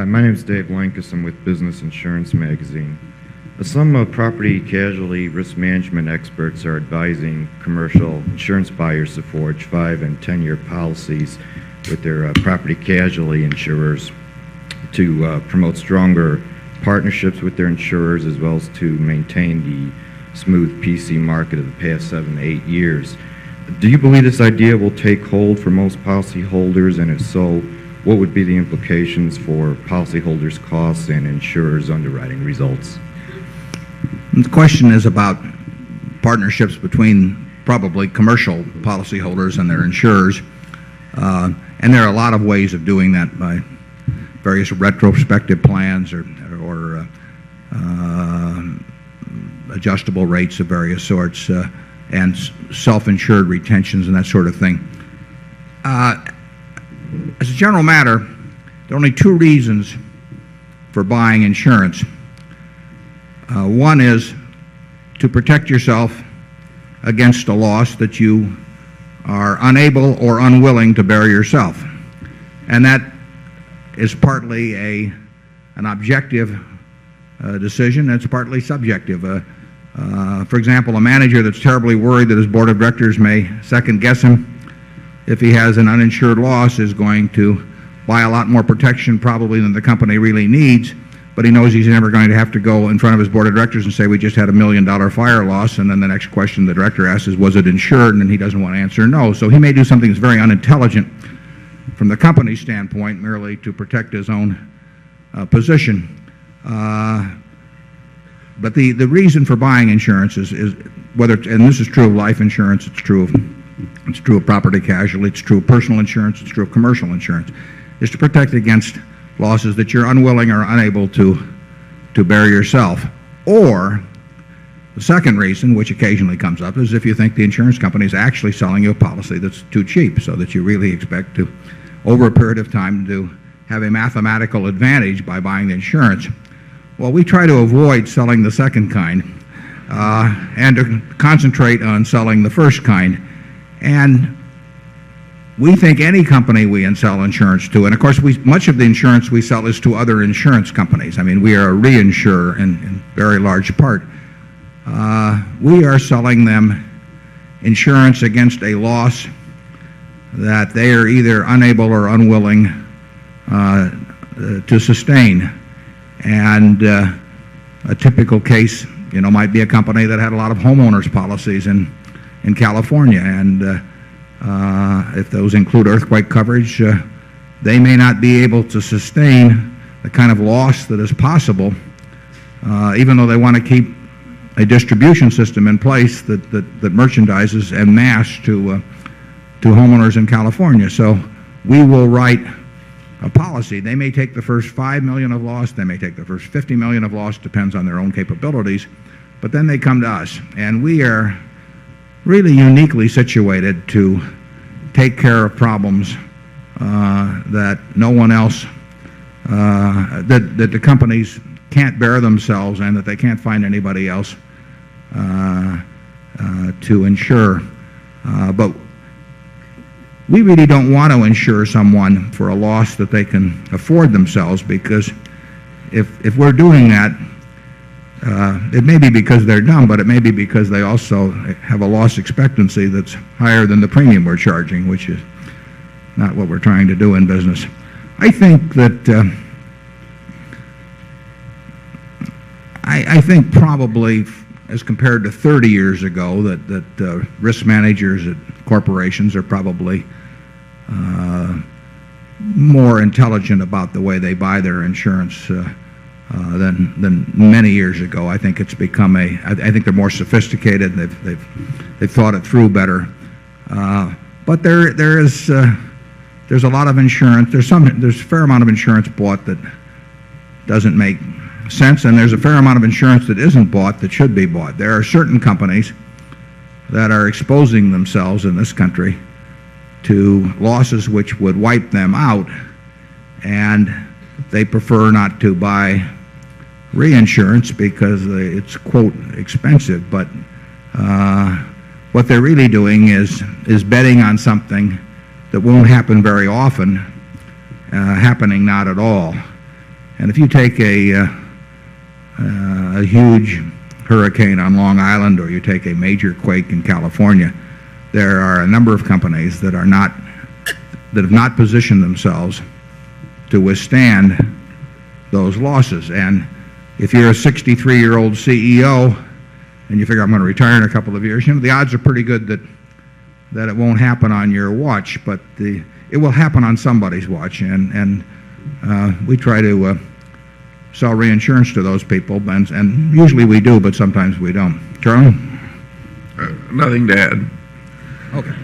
My name is Dave Lankus. I'm with Business Insurance Magazine. Some property casualty risk management experts are advising commercial insurance buyers to forge 5- and 10-year policies with their property casualty insurers to promote stronger partnerships with their insurers, as well as to maintain the smooth PC market of the past 7 to 8 years. Do you believe this idea will take hold for most policyholders, and if so, what would be the implications for policyholders' costs and insurers' underwriting results? The question is about partnerships between probably commercial policyholders and their insurers. And there are a lot of ways of doing that by various retrospective plans or adjustable rates of various sorts and self-insured retentions and that sort of thing. As a general matter, there are only two reasons for buying insurance. One is to protect yourself against a loss that you are unable or unwilling to bear yourself. And that is partly an objective decision, and it's partly subjective. For example, a manager that's terribly worried that his board of directors may second-guess him if he has an uninsured loss is going to buy a lot more protection probably than the company really needs, but he knows he's never going to have to go in front of his board of directors and say, we just had $1 million fire loss, and then the next question the director asks is, was it insured? And then he doesn't want to answer no. So he may do something that's very unintelligent from the company's standpoint, merely to protect his own position. But the reason for buying insurance is whether, and this is true of life insurance, it's true of property casualty, it's true of personal insurance, it's true of commercial insurance, is to protect against losses that you're unwilling or unable to bear yourself. Or the second reason, which occasionally comes up, is if you think the insurance company is actually selling you a policy that's too cheap, so that you really expect to, over a period of time, to have a mathematical advantage by buying the insurance. Well, we try to avoid selling the second kind and to concentrate on selling the first kind. And we think any company we sell insurance to, and of course much of the insurance we sell is to other insurance companies. I mean, we are a reinsurer in very large part. We are selling them insurance against a loss that they are either unable or unwilling to sustain. And a typical case, might be a company that had a lot of homeowners policies in California, and if those include earthquake coverage, they may not be able to sustain the kind of loss that is possible, even though they want to keep a distribution system in place that merchandises en masse to homeowners in California. So we will write a policy. They may take the first $5 million of loss, they may take the first $50 million of loss, depends on their own capabilities, but then they come to us, and we are really uniquely situated to take care of problems that no one else, that the companies can't bear themselves and that they can't find anybody else to insure. But we really don't want to insure someone for a loss that they can afford themselves, because if we're doing that, it may be because they're dumb, but it may be because they also have a loss expectancy that's higher than the premium we're charging, which is not what we're trying to do in business. I think that I think probably, as compared to 30 years ago, that risk managers at corporations are probably more intelligent about the way they buy their insurance than many years ago. I think it's become I think they're more sophisticated. They've thought it through better. But there's a lot of insurance. There's a fair amount of insurance bought that doesn't make sense, and there's a fair amount of insurance that isn't bought that should be bought. There are certain companies that are exposing themselves in this country to losses which would wipe them out, and they prefer not to buy reinsurance because it's, quote, expensive. But what they're really doing is betting on something that won't happen very often, happening not at all. And if you take a huge hurricane on Long Island, or you take a major quake in California, there are a number of companies that have not positioned themselves to withstand those losses. And if you're a 63-year-old CEO and you figure, I'm going to retire in a couple of years, the odds are pretty good that it won't happen on your watch, but it will happen on somebody's watch. And we try to sell reinsurance to those people, and usually we do, but sometimes we don't. Charlie? Nothing to add. Okay.